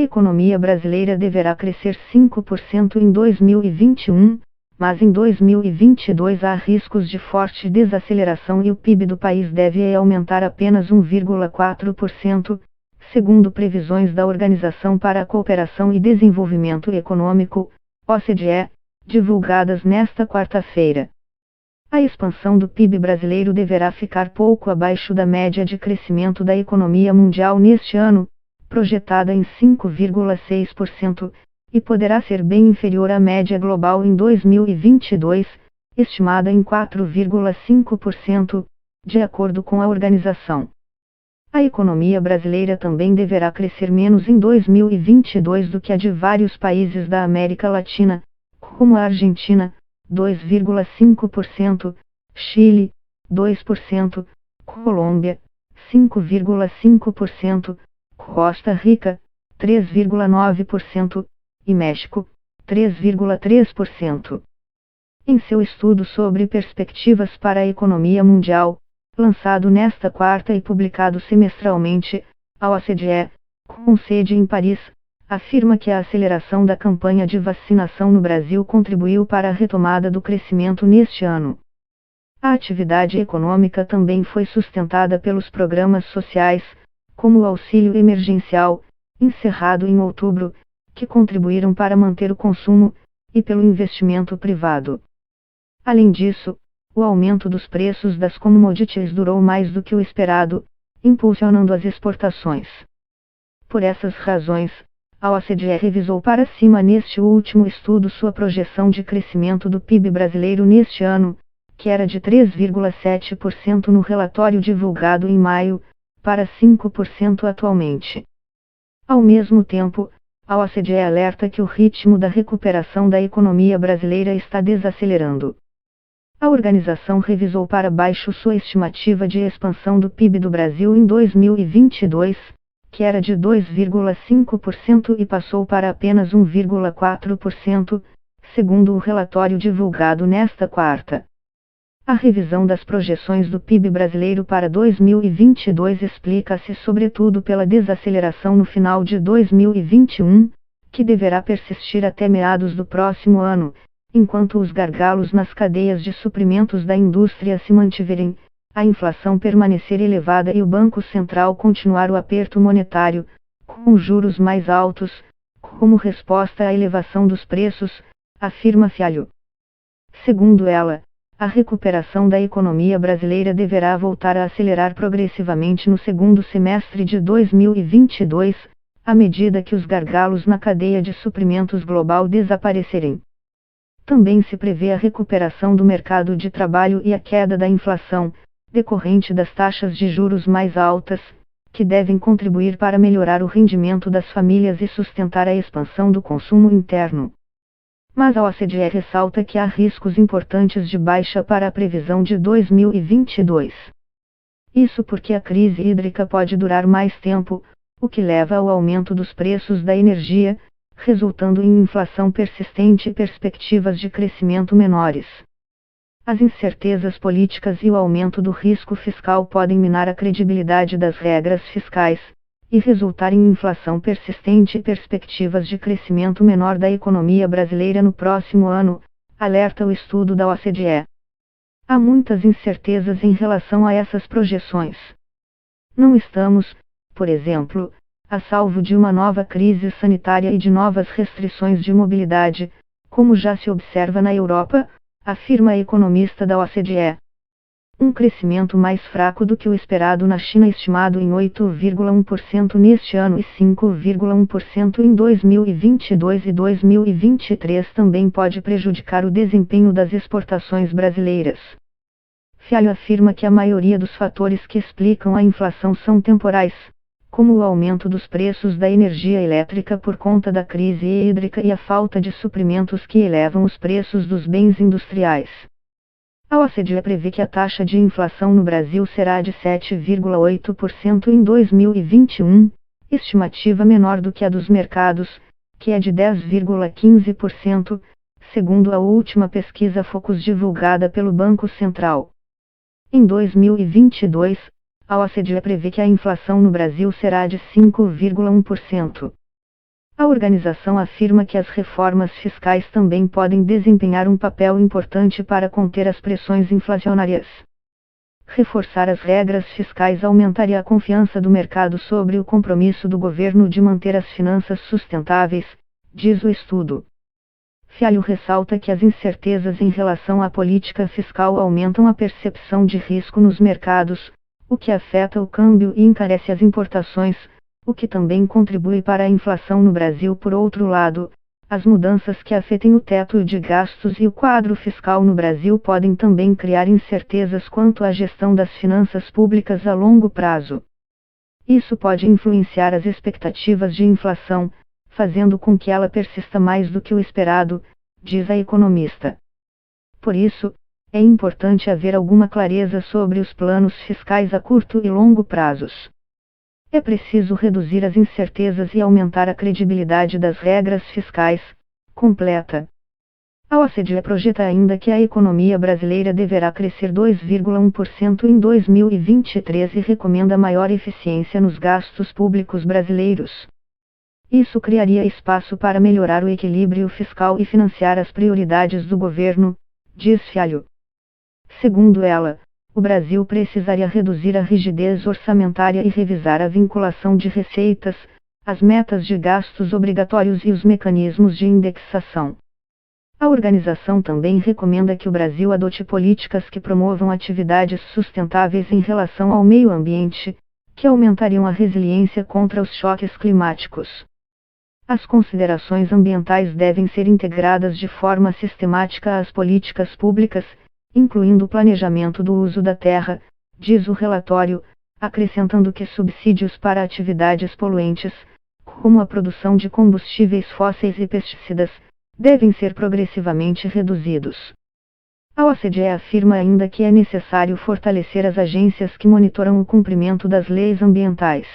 economia brasileira deverá crescer 5% em 2021, mas em 2022 há riscos de forte desaceleração e o PIB do país deve aumentar apenas 1,4%, segundo previsões da Organização para a Cooperação e Desenvolvimento Econômico, OCDE, divulgadas nesta quarta-feira. A expansão do PIB brasileiro deverá ficar pouco abaixo da média de crescimento da economia mundial neste ano, projetada em 5,6%, e poderá ser bem inferior à média global em 2022, estimada em 4,5%, de acordo com a organização. A economia brasileira também deverá crescer menos em 2022 do que a de vários países da América Latina, como a Argentina, 2,5%, Chile, 2%, Colômbia, 5,5%, Costa Rica, 3,9%, e México, 3,3%. Em seu estudo sobre perspectivas para a economia mundial, lançado nesta quarta e publicado semestralmente, a OCDE, com sede em Paris, afirma que a aceleração da campanha de vacinação no Brasil contribuiu para a retomada do crescimento neste ano. A atividade econômica também foi sustentada pelos programas sociais, como o auxílio emergencial, encerrado em outubro, que contribuíram para manter o consumo, e pelo investimento privado. Além disso, o aumento dos preços das commodities durou mais do que o esperado, impulsionando as exportações. Por essas razões, a OCDE revisou para cima neste último estudo sua projeção de crescimento do PIB brasileiro neste ano, que era de 3,7% no relatório divulgado em maio, para 5% atualmente. Ao mesmo tempo, a OCDE alerta que o ritmo da recuperação da economia brasileira está desacelerando. A organização revisou para baixo sua estimativa de expansão do PIB do Brasil em 2022, que era de 2,5% e passou para apenas 1,4%, segundo o relatório divulgado nesta quarta. A revisão das projeções do PIB brasileiro para 2022 explica-se sobretudo pela desaceleração no final de 2021, que deverá persistir até meados do próximo ano, enquanto os gargalos nas cadeias de suprimentos da indústria se mantiverem, a inflação permanecer elevada e o Banco Central continuar o aperto monetário, com juros mais altos, como resposta à elevação dos preços, afirma Fialho. Segundo ela, a recuperação da economia brasileira deverá voltar a acelerar progressivamente no segundo semestre de 2022, à medida que os gargalos na cadeia de suprimentos global desaparecerem. Também se prevê a recuperação do mercado de trabalho e a queda da inflação, decorrente das taxas de juros mais altas, que devem contribuir para melhorar o rendimento das famílias e sustentar a expansão do consumo interno. Mas a OCDE ressalta que há riscos importantes de baixa para a previsão de 2022. Isso porque a crise hídrica pode durar mais tempo, o que leva ao aumento dos preços da energia, resultando em inflação persistente e perspectivas de crescimento menores. As incertezas políticas e o aumento do risco fiscal podem minar a credibilidade das regras fiscais, e resultar em inflação persistente e perspectivas de crescimento menor da economia brasileira no próximo ano, alerta o estudo da OCDE. Há muitas incertezas em relação a essas projeções. Não estamos, por exemplo, a salvo de uma nova crise sanitária e de novas restrições de mobilidade, como já se observa na Europa, afirma a economista da OCDE. Um crescimento mais fraco do que o esperado na China, estimado em 8,1% neste ano e 5,1% em 2022 e 2023, também pode prejudicar o desempenho das exportações brasileiras. Fialho afirma que a maioria dos fatores que explicam a inflação são temporais, como o aumento dos preços da energia elétrica por conta da crise hídrica e a falta de suprimentos que elevam os preços dos bens industriais. A OCDE prevê que a taxa de inflação no Brasil será de 7,8% em 2021, estimativa menor do que a dos mercados, que é de 10,15%, segundo a última pesquisa Focus divulgada pelo Banco Central. Em 2022, a OCDE prevê que a inflação no Brasil será de 5,1%. A organização afirma que as reformas fiscais também podem desempenhar um papel importante para conter as pressões inflacionárias. Reforçar as regras fiscais aumentaria a confiança do mercado sobre o compromisso do governo de manter as finanças sustentáveis, diz o estudo. Fialho ressalta que as incertezas em relação à política fiscal aumentam a percepção de risco nos mercados, o que afeta o câmbio e encarece as importações, o que também contribui para a inflação no Brasil. Por outro lado, as mudanças que afetem o teto de gastos e o quadro fiscal no Brasil podem também criar incertezas quanto à gestão das finanças públicas a longo prazo. Isso pode influenciar as expectativas de inflação, fazendo com que ela persista mais do que o esperado, diz a economista. Por isso, é importante haver alguma clareza sobre os planos fiscais a curto e longo prazos. É preciso reduzir as incertezas e aumentar a credibilidade das regras fiscais, completa. A OCDE projeta ainda que a economia brasileira deverá crescer 2,1% em 2023 e recomenda maior eficiência nos gastos públicos brasileiros. Isso criaria espaço para melhorar o equilíbrio fiscal e financiar as prioridades do governo, diz Fialho. Segundo ela, o Brasil precisaria reduzir a rigidez orçamentária e revisar a vinculação de receitas, as metas de gastos obrigatórios e os mecanismos de indexação. A organização também recomenda que o Brasil adote políticas que promovam atividades sustentáveis em relação ao meio ambiente, que aumentariam a resiliência contra os choques climáticos. As considerações ambientais devem ser integradas de forma sistemática às políticas públicas, incluindo o planejamento do uso da terra, diz o relatório, acrescentando que subsídios para atividades poluentes, como a produção de combustíveis fósseis e pesticidas, devem ser progressivamente reduzidos. A OCDE afirma ainda que é necessário fortalecer as agências que monitoram o cumprimento das leis ambientais.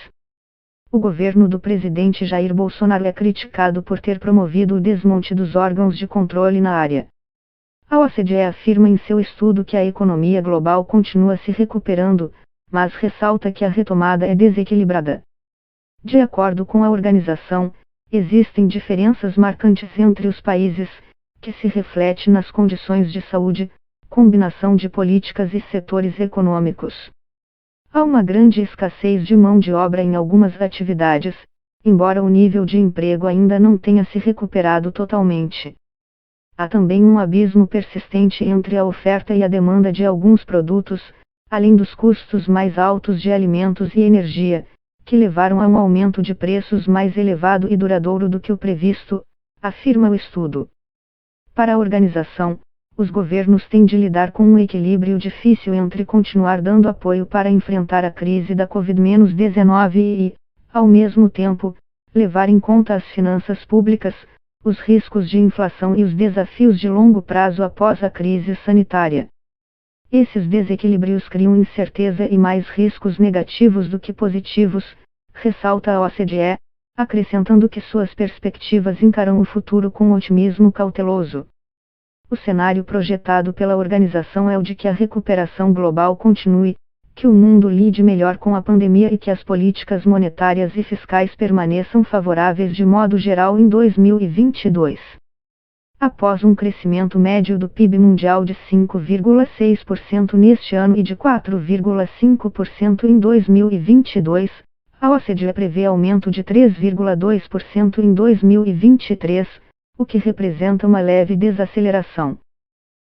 O governo do presidente Jair Bolsonaro é criticado por ter promovido o desmonte dos órgãos de controle na área. A OCDE afirma em seu estudo que a economia global continua se recuperando, mas ressalta que a retomada é desequilibrada. De acordo com a organização, existem diferenças marcantes entre os países, que se reflete nas condições de saúde, combinação de políticas e setores econômicos. Há uma grande escassez de mão de obra em algumas atividades, embora o nível de emprego ainda não tenha se recuperado totalmente. Há também um abismo persistente entre a oferta e a demanda de alguns produtos, além dos custos mais altos de alimentos e energia, que levaram a um aumento de preços mais elevado e duradouro do que o previsto, afirma o estudo. Para a organização, os governos têm de lidar com um equilíbrio difícil entre continuar dando apoio para enfrentar a crise da Covid-19 e, ao mesmo tempo, levar em conta as finanças públicas, os riscos de inflação e os desafios de longo prazo após a crise sanitária. Esses desequilíbrios criam incerteza e mais riscos negativos do que positivos, ressalta a OCDE, acrescentando que suas perspectivas encaram o futuro com otimismo cauteloso. O cenário projetado pela organização é o de que a recuperação global continue, que o mundo lide melhor com a pandemia e que as políticas monetárias e fiscais permaneçam favoráveis de modo geral em 2022. Após um crescimento médio do PIB mundial de 5,6% neste ano e de 4,5% em 2022, a OCDE prevê aumento de 3,2% em 2023, o que representa uma leve desaceleração.